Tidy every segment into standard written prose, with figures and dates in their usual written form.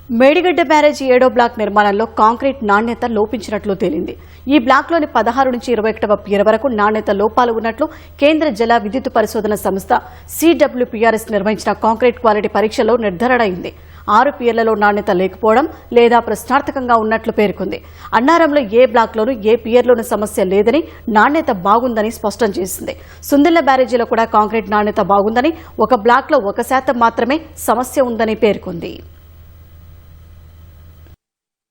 మేడిగడ్డ బ్యారేజీ 7వ బ్లాక్ నిర్మాణంలో కాంక్రీట్ నాణ్యత లోపించినట్లు తేలింది. ఈ బ్లాక్లోని 16 నుంచి 21వ పియర్ వరకు నాణ్యత లోపాలు ఉన్నట్లు కేంద్ర జల విద్యుత్ పరిశోధన సంస్థ CWPRS నిర్వహించిన కాంక్రీట్ క్వాలిటీ పరీక్షలో నిర్ధారణ అయింది. 6 పియర్లలో నాణ్యత లేకపోవడం లేదా ప్రశ్నార్థకంగా ఉన్నట్లు పేర్కొంది. అన్నారంలో ఏ బ్లాక్లోనూ ఏ పియర్లోనూ సమస్య లేదని, నాణ్యత బాగుందని స్పష్టం చేసింది. సుందిళ్ల బ్యారేజీలో కూడా కాంక్రీట్ నాణ్యత బాగుందని, ఒక బ్లాక్లో 1% మాత్రమే సమస్య ఉందని పేర్కొంది.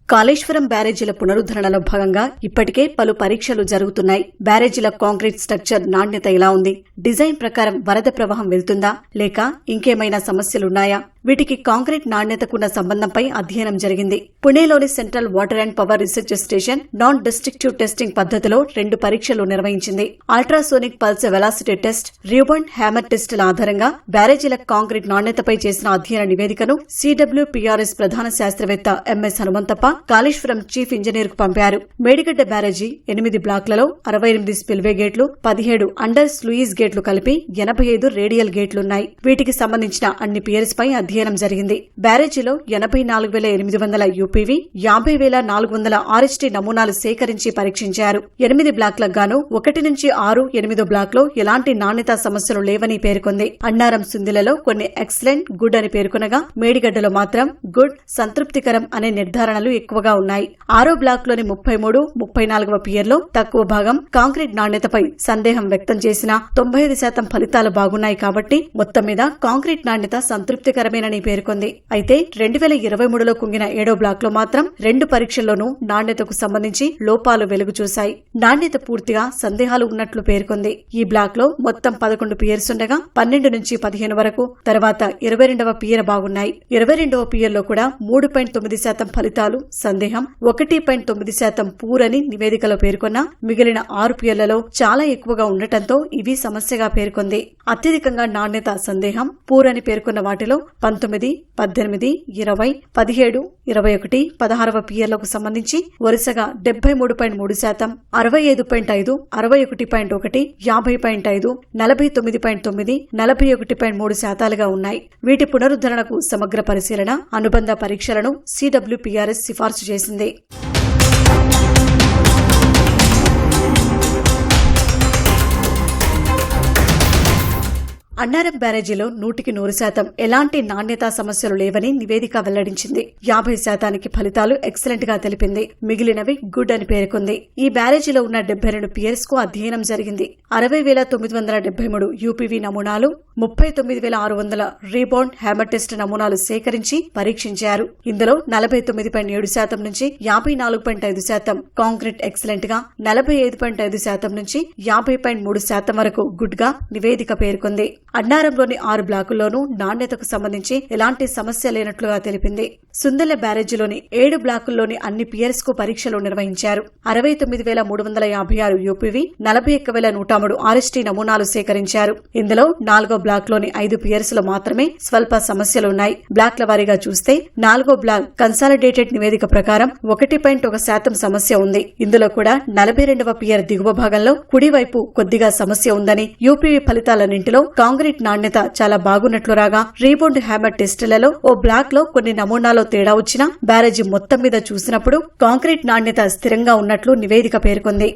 కాళేశ్వరం బ్యారేజీల పునరుద్దరణలో భాగంగా ఇప్పటికే పలు పరీక్షలు జరుగుతున్నాయి. బ్యారేజీల కాంక్రీట్ స్ట్రక్చర్ నాణ్యత ఎలా ఉంది? డిజైన్ ప్రకారం వరద ప్రవాహం వెళ్తుందా లేక ఇంకేమైనా సమస్యలున్నాయా? వీటికి కాంక్రీట్ నాణ్యతకున్న సంబంధంపై అధ్యయనం జరిగింది. పుణేలోని central water and power research station non destructive testing పద్ధతిలో 2 పరీక్షలు నిర్వహించింది. Ultrasonic pulse velocity test, rebound hammer టెస్టుల ఆధారంగా బ్యారేజీల కాంక్రీట్ నాణ్యతపై చేసిన అధ్యయన నివేదికను CWPRS ప్రధాన శాస్త్రవేత్త MS Hanumanthappa Kaleshwaram chief engineer కు పంపారు. మేడిగడ్డ బ్యారేజీ 8 బ్లాక్లలో 68 స్పిల్వే గేట్లు, 17 అండర్ స్లూయిస్ గేట్లు కలిపి 85 రేడియల్ గేట్లున్నాయి. వీటికి సంబంధించిన అన్ని పియర్స్ పై అధ్యయనం జరిగింది. బ్యారేజీలో 84,800 UPV, 50,400 RHT నమూనాలు సేకరించి పరీక్షించారు. 8 బ్లాక్లకు గాను 1 నుంచి 6, 8 బ్లాక్లో ఎలాంటి నాణ్యతా సమస్యలు లేవని పేర్కొంది. అన్నారం సుందిలలో కొన్ని ఎక్సలెంట్, గుడ్ అని పేర్కొనగా మేడిగడ్డలో మాత్రం గుడ్, సంతృప్తికరం అనే నిర్ధారణలు ఎక్కువగా ఉన్నాయి. 6వ బ్లాక్లోని 33, 34వ పియర్లో తక్కువ భాగం కాంక్రీట్ నాణ్యతపై సందేహం వ్యక్తం చేసిన 95% ఫలితాలు బాగున్నాయి కాబట్టి మొత్తం మీద కాంక్రీట్ నాణ్యత సంతృప్తికరమేనని పేర్కొంది. అయితే 2023లో కుంగిన 7వ బ్లాక్లో మాత్రం 2 పరీక్షల్లోనూ నాణ్యతకు సంబంధించి లోపాలు వెలుగు చూశాయి. నాణ్యత పూర్తిగా సందేహాలు ఉన్నట్లు పేర్కొంది. ఈ బ్లాక్లో మొత్తం 11 పియర్స్ ఉండగా 12 నుంచి 15 వరకు, తర్వాత 22వ పియర్ బాగున్నాయి. 22వ పియర్లో కూడా 3.9% ఫలితాలు సందేహం, 1.9% పూరని నివేదికలో పేర్కొన్న మిగిలిన 6 పియర్లలో చాలా ఎక్కువగా ఉండటంతో ఇవి సమస్యగా పేర్కొంది. అత్యధికంగా నాణ్యత సందేహం, పూరని పేర్కొన్న వాటిలో 19, 18, 20, 17, 21, 16వ పియర్లకు సంబంధించి వరుసగా 73.3%, 65.5, 61.1, 50.5, 49.9, 41.3% ఉన్నాయి. వీటి పునరుద్ధరణకు సమగ్ర పరిశీలన, అనుబంధ పరీక్షలను CWPRS సిఫార్సు చేసింది. అన్నారం బ్యారేజీలో 100% ఎలాంటి నాణ్యతా సమస్యలు లేవని నివేదిక వెల్లడించింది. 50% ఫలితాలు ఎక్సలెంట్ గా తెలిపింది. మిగిలినవి గుడ్ అని పేర్కొంది. ఈ బ్యారేజీలో ఉన్న 72 పియర్స్ కు అధ్యయనం జరిగింది. 60,973 UPV నమూనాలు, 39,600 రీబౌండ్ హ్యామర్ టెస్ట్ నమూనాలు సేకరించి పరీక్షించారు. ఇందులో 49.7% నుంచి 54.5% కాంక్రీట్ ఎక్సలెంట్ గా, 45.5% నుంచి 50.3% వరకు గుడ్ గా నివేదిక పేర్కొంది. అన్నారంలోని 6 బ్లాకుల్లోనూ నాణ్యతకు సంబంధించి ఎలాంటి సమస్య లేనట్లుగా తెలిపింది. సుందిళ్ల బ్యారేజీలోని 7 బ్లాకుల్లోని అన్ని పియర్స్ కు పరీక్షలు నిర్వహించారు. 69,356 UPV, 41,103 RHT నమూనాలు సేకరించారు. ఇందులో 4వ బ్లాక్లోని 5 పియర్స్ లో మాత్రమే స్వల్ప సమస్యలున్నాయి. బ్లాక్ల వారీగా చూస్తే 4వ బ్లాక్ కన్సాలిడేటెడ్ నివేదిక ప్రకారం 1.1% సమస్య ఉంది. ఇందులో కూడా 42వ పియర్ దిగువ భాగంలో కుడివైపు కొద్దిగా సమస్య ఉందని, UPV ఫలితాలన్నింటిలో కాంక్రీట్ నాణ్యత చాలా బాగున్నట్లు రాగా, రీబౌండ్ హ్యామర్ టెస్టులలో ఓ బ్లాక్ లో కొన్ని నమూనాలో తేడా వచ్చినా బ్యారేజీ మొత్తం మీద చూసినప్పుడు కాంక్రీట్ నాణ్యత స్థిరంగా ఉన్నట్లు నివేదిక పేర్కొంది.